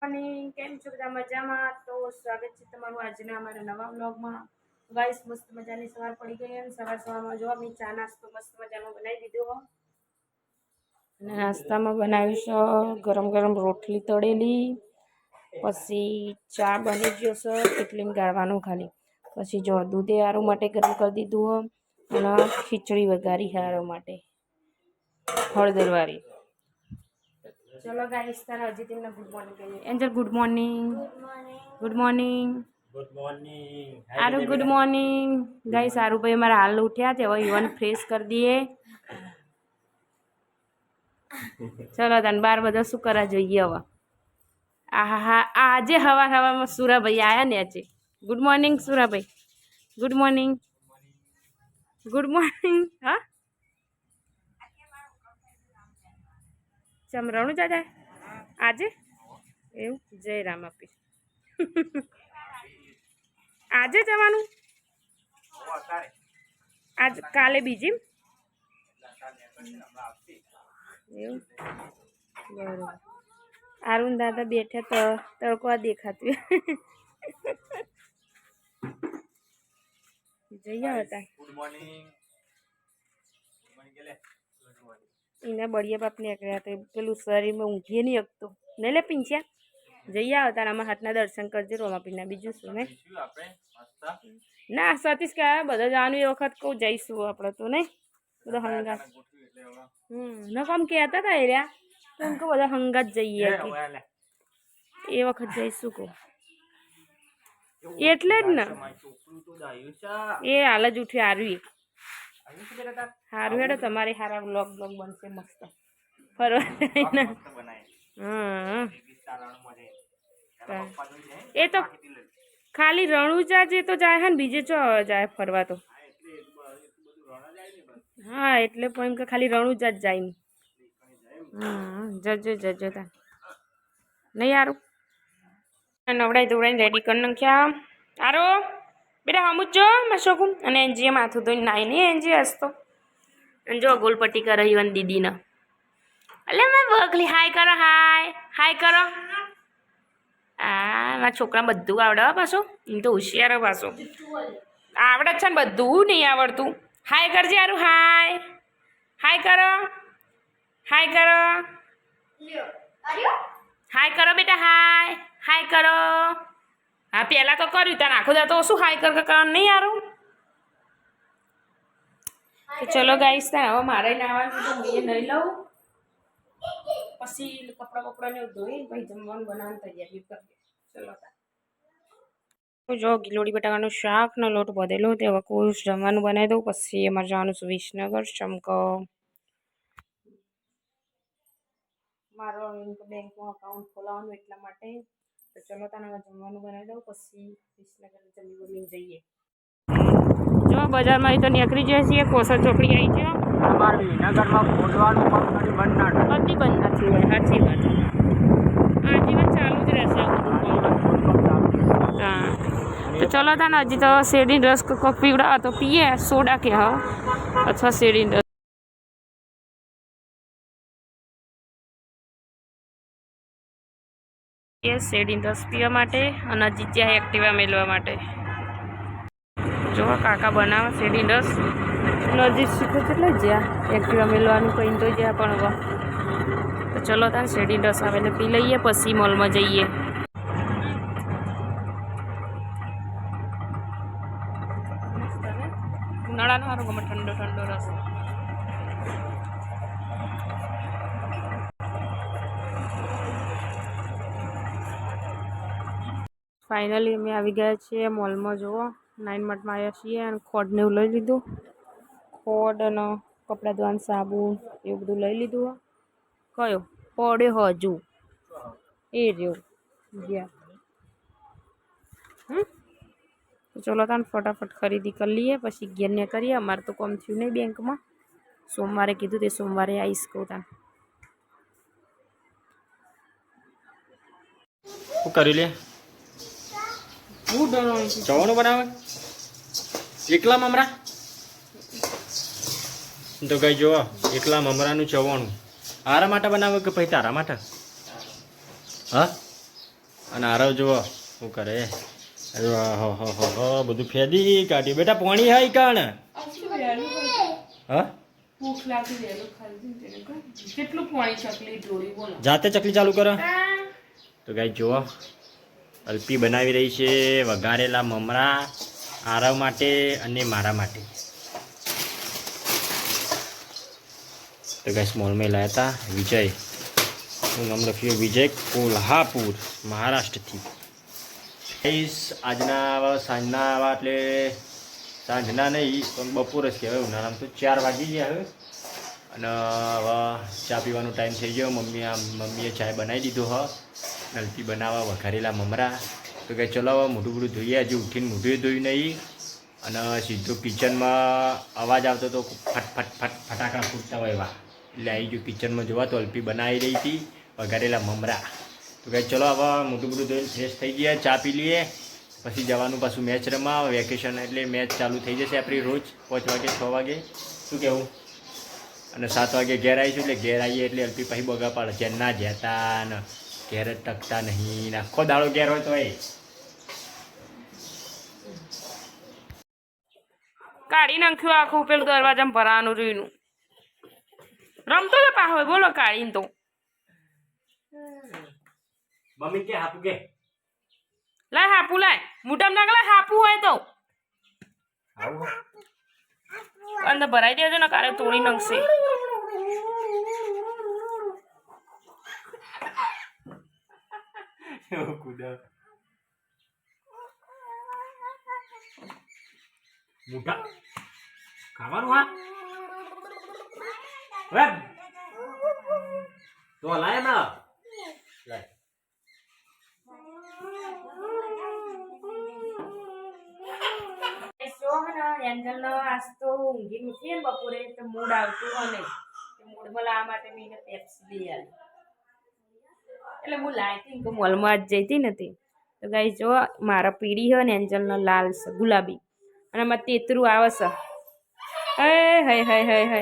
અને કેમ છો બધા મજામાં? તો સ્વાગત છે તમારું આજના અમારા નવા વ્લોગમાં. ગાઈસ મસ્ત મજાની સવાર પડી ગઈ અને સવારમાં જો અમે ચા નાસ્તો મસ્ત મજાનો બનાવી દીધો. અને નાસ્તામાં બનાવીશું ગરમ ગરમ રોટલી તળેલી, પછી ચા બની ગયો છે એટલી ગાળવાનું ખાલી. પછી જો દૂધે હારું માટે ગરમ કરી દીધું અને ખીચડી વઘારી હારો માટે હળદરવાળી. ચલો ગાઈસ તારા હજી તેમને ગુડ મોર્નિંગ કહીએ. Angel good morning. Good morning. Good morning. Aaru good morning. Guys Aaru ભાઈ અમારા હાલ ઉઠ્યા છે, હવે યુવાન ફ્રેશ કરી દઈએ. ચલો તને બાર બધા શું કરવા જોઈએ હવે. હા આજે હવામાં સુરાભાઈ આયા ને આજે. Good morning Surabhai. Good morning. Good morning. હા ચમરણું જાય આજે એવું. જય રામ આપી. આજે જવાનું આજ કાલે બીજી એવું બરોબર. અરુણ દાદા બેઠા તો તડકો દેખાતું જઈ હતા એના બળિયા બાપ નીકળ્યા તો પેલું શરીરમાં ઊંઘીએ નહીં શકતો નહીં લે પીંછ્યા. જઈ આવો તારામાં હાથના દર્શન કરજે રોમાપીના. બીજું શું ને ના સતીશ કે બધા જવાનું એ વખત કહું જઈશું આપણે તો નહીં બધા હંગાત. ના કામ કહેતા હતા એર્યા તો એમ કહું બધા હંગાત જઈએ એ વખત જઈશું કહું એટલે જ ને. એ હાલ જ ઉઠ્યું હારું સારું હેડો તમારે સારા બ્લોગ બનશે મસ્ત ફરવા. હા એ તો ખાલી રણુજા જે તો જાય ને બીજે ચો જાય ફરવા તો. હા એટલે પણ એમ કે ખાલી રણુજા જ જાય. જજો જજો તા નહીં સારું. નવડાઈ ધોવડાઈને રેડી કરી નાખ્યા. આરો બેટા હમું જ જો મારે છોકું. અને એનજીએ માથું ધોઈને નાઈ નહીં એનજી હસતો. અને જો ગોલપટ્ટી કરાવી અને દીદીને. એટલે મેં બગલી હાય કરો. હાય કરો. આ મારા છોકરા બધું આવડે પાછું. એમ તો હોશિયાર પાછું આવડે છે ને બધું નહીં આવડતું. હાય કરજે યારું. હાય કરો. હાય કરો. હાય કરો બેટા. હાય કરો. હા પહેલાં તો કર્યું તાર આખું દા તો શું હાય કર નહીં યારું. તો ચલો ગાઈસ તાર હવે મારે નાવાનું તો હું એ નહીં લઉં. પછી કપડાં બપડાને ધોઈ પછી જમવાનું બનાવવાની તૈયારી કરીએ. ચલો જો ગિલોડી બટાકાનું શાક નો લોટ બધેલો તે હવે કોઈ જમવાનું બનાવી દઉં. પછી અમારે જવાનું છે વિસનગર ચમકો. મારો બેંકમાં અકાઉન્ટ ખોલાવવાનું એટલા માટે. તો ચલો તને હવે જમવાનું બનાવી દઉં પછી વિસનગર જમી જઈએ. જો બજારમાં તો નીકળી જાય છે. કોસર ચોકડી આવી છે. અમારે વિનગરમાં ખોલવાનું પણ બંધ ના થાય. બધી બંધ નથી હોય. સાચી વાત. આજીવન ચાલુ જ રહેશે. હા તો ચલો તાને હજી તો શેરડીનો રસ કોક પીવડાવો તો પીએ. સોડા કે હા અથવા શેરડીનો રસ. એ શેરડીનો રસ પીવા માટે અને જીજ્યા એક્ટિવા મેળવા માટે. જો કાકા બનાવે શેરડીનો રસ. નજીક શીખે એટલે જ્યાં એક્ટિવા મેળવાનું કંઈ તો જ્યાં પણ હવે. તો ચલો તાને શેરડીનો રસ આવે એટલે પી લઈએ પછી મોલમાં જઈએ. ઉનાળાનો સારું ગમે ઠંડો ઠંડો રસ. ફાઇનલી અમે આવી ગયા છીએ મોલમાં. જુઓ 9 માર્ટમાં આવ્યા છીએ અને ખોડને એવું લઈ લીધું. ખોડ અને કપડાં ધોવાનું સાબુ એવું બધું લઈ લીધું. કયો પડ્યો હજુ એ રહ્યો ગયા. તો ચલો તાને ફટાફટ ખરીદી કરી લઈએ પછી ઘેરને કરીએ. અમારે તો કોમ થયું નહીં બેંકમાં. સોમવારે કીધું તે સોમવારે આવીશ કહું તાને. શું કરી લે ચવાણું બનાવે એકલા મમરા. તો કઈ જો એકલા મમરાનું ચવાણું આરા માટે બનાવે કે પછી તારા માટે? હા અને આરવ જુઓ શું કરે. બધું ફેદી કાઢ્યું બેટા. પોણી હાઈ કાણ હા ભૂખ લાગી વહેલું ખાલી કેટલું પાણી ચકલી ઢોળી બોલો. જાતે ચકલી ચાલુ કરો. તો ગાઈ જુઓ અલ્પી બનાવી રહી છે વઘારેલા મમરા આરવ માટે અને મારા માટે. તો ગાઈ સ્મોલમાં લાયા હતા વિજય. હું નામ લખ્યું વિજય કોલ્હાપુર મહારાષ્ટ્રથી. ગાઈસ આજના સાંજના આવા એટલે સાંજના નહીં પણ બપોર જ કહેવાય. ઉનાળામાં તો 4 વાગી ગયા હવે. અને હવે ચા પીવાનો ટાઈમ થઈ ગયો. મમ્મીએ ચાય બનાવી દીધો હ. નલપી બનાવવા વઘારેલા મમરા. તો કે ચલો મોઢું મોઢું ધોઈએ. હજી ઉઠીને મોઢું ધોયું નહીં. અને સીધો કિચનમાં અવાજ આવતો તો ફટાકડા ફૂટતા હોય એવા. એટલે આવી ગયું કિચનમાં જોવા તો અલ્પી બનાવી રહી હતી વઘારેલા મમરા. તો કે ચલો હવે મોઢું મોઢું ધોઈને ફ્રેશ થઈ ગયા. ચા પી લઈએ પછી જવાનું પાછું મેચ રમવા. વેકેશન એટલે મેચ ચાલુ થઈ જશે આપણી રોજ 5 વાગે 6 વાગે. શું કહેવું? અને 7 વાગે ઘેર આવીશું. એટલે ઘેર આવીએ એટલે અલ્પી પછી બગા પાડે છે ના જતા ને ઘેર જ ટકતા નહીં. આખો દાડો ઘેર હોય તો એ કાઢી નાખ્યું આખું પેલું દરવાજામાં ભરાવાનું રહ્યું. રમતો તો પાહો બોલો કાઢીને તો. મમ્મી કે હાપુ કે લાય હાપુ લાય. મોટામાં નાખલા હાપુ હોય તો આવું અંદર ભરાઈ દેજો ને કારે તોડી નાખશે. કુદા મોટા ખાવાનું હા વેબ તો લાય ના લાય. એન્જલ આજ તો ઊંઘી મૂકી ને બપોરે તો મૂડ આવતું હોય નહીં. મૂડ બોલાવવા માટે મેં પેપ્સી લઈ આવી. એટલે હું લાઈતી તો મોલમાં જ જઈતી નથી. તો ગાઈ જો મારા પીળી હોય ને એન્જલનો લાલ છે ગુલાબી. અને આમાં તેતરું આવે છે. હે હે હે હે હે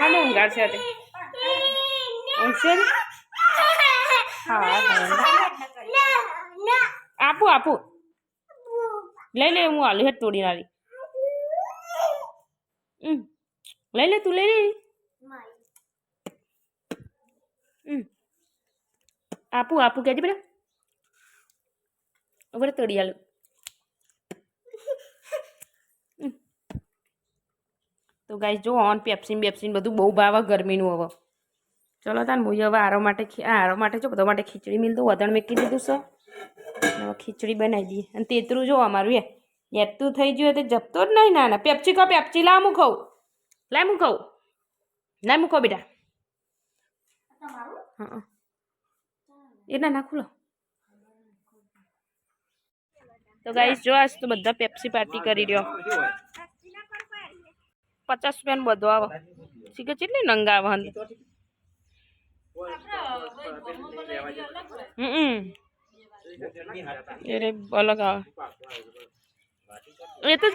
અને ઊંઘાડ છે તે ઊંઘશે ને. હા આપું આપું લઈ લે. હું આલુ હેઠ તોડી નાલી. લઈ લે તું લઈ લે. આપું આપું કહેજે બેટા. હવે તોડી આલું. તો ગાઈસ જો ઓન પેપ્સીન બેપ્સીન બધું બહુ ભાવે ગરમીનું. હવે ચલો તાન હું હવે આરો માટે જો બધા માટે ખીચડી મિલતું વધણ મેકી દીધું છે. હવે ખીચડી બનાવી દઈએ. અને તેતરું જો અમારું એતું થઈ ગયું તે જપતો જ નહીં. ના પેપ્સી કહો પેપ્સી લાવ હું ખાઉં. લાય હું ખાઉં. લાય મૂકો બેટા. હા એટલે નાખું લો. તો ગાઈસ જો આજ તો બધા પેપ્સી પાર્ટી કરી રહ્યો. 50 રૂપિયાનું બધું આવે. શીખે કેટલી નંગ આવે. અલગ આવે. એ તો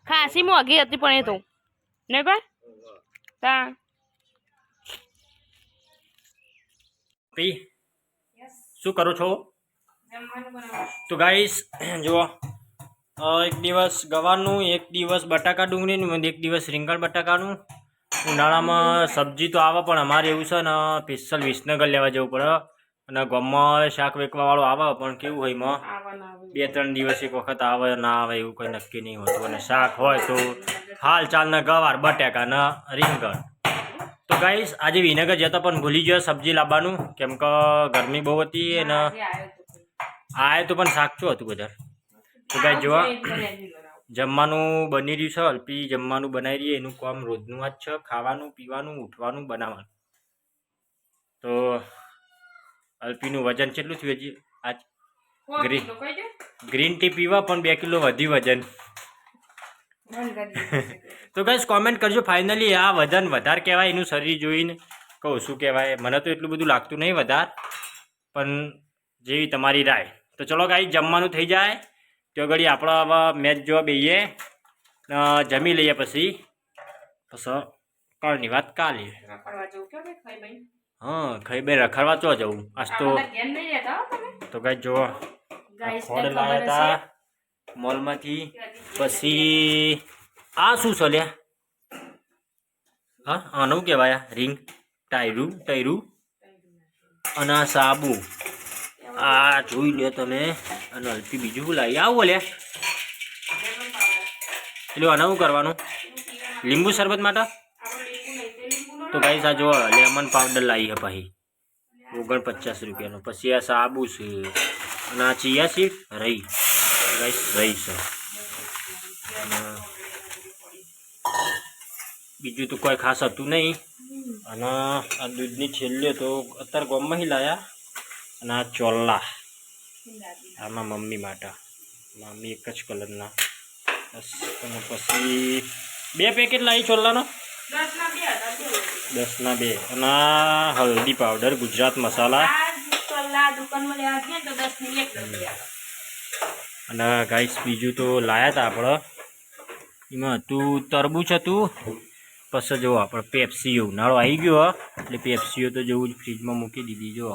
ખાસી મોંઘી હતી પણ એ તો નહીં ભાઈ તા શું કરો છો? તો ગાઈસ જુઓ એક દિવસ ગવાનું, એક દિવસ બટાકા ડુંગળીનું, એક દિવસ રીંગણ બટાકાનું. ઉનાળામાં સબ્જી તો આવે પણ અમારે એવું છે ને સ્પેશિયલ વિસનગર લેવા જવું પડે. અને ગામમાં શાક વેચવાવાળો આવે પણ કેવું હોય એમાં 2-3 દિવસ એક વખત આવે ના આવે એવું કંઈ નક્કી નહીં હોતું. અને શાક હોય તો હાલ ચાલના ગવાર બટાકા ને રીંગણ. તો ગાઈસ આજે વિનેગર જતા પણ ભૂલી ગયો સબ્જી લાવવાનું કેમ કે ગરમી બહુ હતી અને આય તો પણ શાક શું હતું બધા. તો ગાઈસ જો જમવાનું બની રહ્યું છે. અલ્પી જમવાનું બનાવી રહી. એનું કામ રોજનું જ છે. ખાવાનું પીવાનું ઉઠવાનું બનાવવાનું. તો અલ્પીનું વજન કેટલું થયું હજી આજ? ગ્રીન ટી પીવા પણ 2 કિલો વધી વજન. તો ગાઈસ કોમેન્ટ કરજો ફાઇનલી આ વજન વધારે કહેવાય એનું શરીર જોઈને કહું શું કહેવાય. મને તો એટલું બધું લાગતું નહીં વધારે પણ જેવી તમારી રાય. તો ચલો ગાઈસ જમવાનું થઈ જાય તો ઘડી આપણે હવે મેચ જોવા બેસીએ જમી લઈએ પછી કાલની વાત કાલે. હા ખાઈ બે રખડવા ચો જવું આજ તો આપણા ઘેર નહીં રહેતા હો તમે તો ગાઈસ જો ગાઈસ ખોડ ને ખબર લાયા હશે હતા મોલમાંથી પછી આ શું છે લ્યા હા આનું કહેવાય રિંગ ટાયરું અને આ સાબુ આ જોઈ લે તમે અને હલકી બીજું શું લાવી આવું લે પેલું આને શું કરવાનું લીંબુ શરબત માટે તો ગાઈસ આ જો લેમન પાવડર લાવી છે પછી 49 રૂપિયાનો પછી આ સાબુ છે અને આ ચિયા સીડ રહી ગાઈસ રહી છે અને બીજું તો કોઈ ખાસ હતું નહીં અને આ દૂધની છેલ્લે તો અત્યારે ગામમાં ही લાયા અને આ ચોલ્લા આમાં મમ્મી માટે મમ્મી એક જ કલરના બસ અને પછી 2 પેકેટ લાવી ચોલ્લાનો 10 ના 2 અને આ હલ્દી પાવડર ગુજરાત મસાલા અને ગાઈસ બીજું તો લાયા હતા આપણે એમાં હતું તરબૂચ હતું પછી જો આપણે પેપ્સી ઉનાળો આવી ગયો એટલે પેપ્સીઓ તો જેવું જ ફ્રીજમાં મૂકી દીધી જો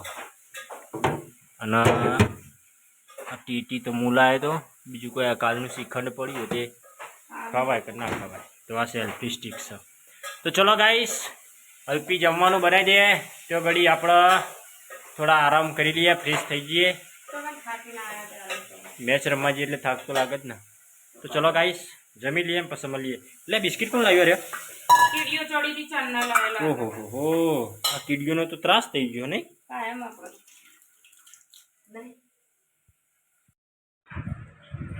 અને આ ટીટી તો મૂલાય તો બીજું કોઈ આ કાલનું શ્રીખંડ પડ્યું તે ખવાય કે ના ખવાય તો આ સેલ્ફી સ્ટિક છે તો ચલો ગાઈસ અલ્પી જમવાનું બનાવી દે તો ઘડી આપણે થોડા આરામ કરી લઈએ ફ્રેશ થઈ જઈએ મેચ રમવા જઈએ એટલે થાક તો લાગે જ ને તો ચલો ગાઈસ જમી લઈએ પછી મળીએ એટલે બિસ્કિટ પણ લાવ્યો રે ઓહો હો આ કીડીઓનો તો ત્રાસ થઈ ગયો નહીં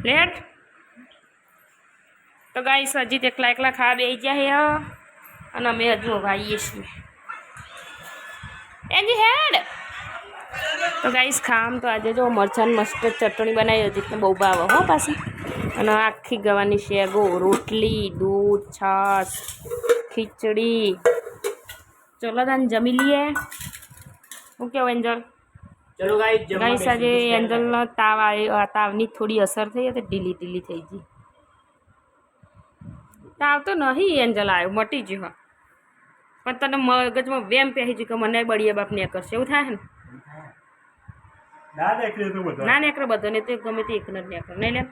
લેટ તો ગાઈસ હજી એકલા ખાવા બેસી ગયા અને અમે હજુ ભાઈએ છીએ એની હેડ તો ગાઈસ ખામ તો આજે જો મરચાં મસ્ત ચટણી બનાવી હજી બહુ ભાવે હો પાછી અને આખી ગવાની શેગો રોટલી દૂધ છાશ ખીચડી ચલો તાન જમી લઈએ શું કેવું એન્જલ ચલો ગાઈસ આજે એન્જલનો તાવ આવ્યો તાવની થોડી અસર થઈ હતી ઢીલી થઈ ગઈ તાવ તો નહીં એન્જલ આવ્યો મટી ગયો પણ તને મગજમાં વેમ પહેરી ગયું કે મને બળીએ બાપ ને કરશે એવું થાય ને ના નેકરો બધો ને તો ગમે તે એક જ નેકરો નહીં લે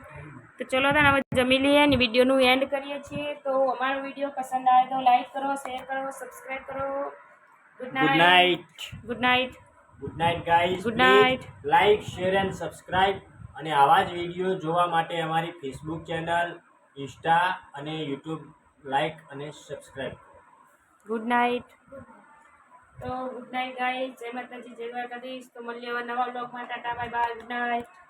તો ચલો તાને હવે જમી લઈએ અને વિડીયોનું એન્ડ કરીએ છીએ તો અમારો વિડીયો પસંદ આવે તો લાઈક કરો શેર કરો સબસ્ક્રાઈબ કરો good night good night guys Good night. Like share and subscribe અને આવા જ વિડીયો જોવા માટે અમારી ફેસબુક ચેનલ ઇન્સ્ટા અને યુટ્યુબ લાઈક અને સબસ્ક્રાઇબ ગુડ નાઇટ તો ગુડ નાઇટ ગાઈસ જય માતાજી જય દ્વારકાધીશ તો મળીએ હવે નવા બ્લોગમાં Tata bye bye good night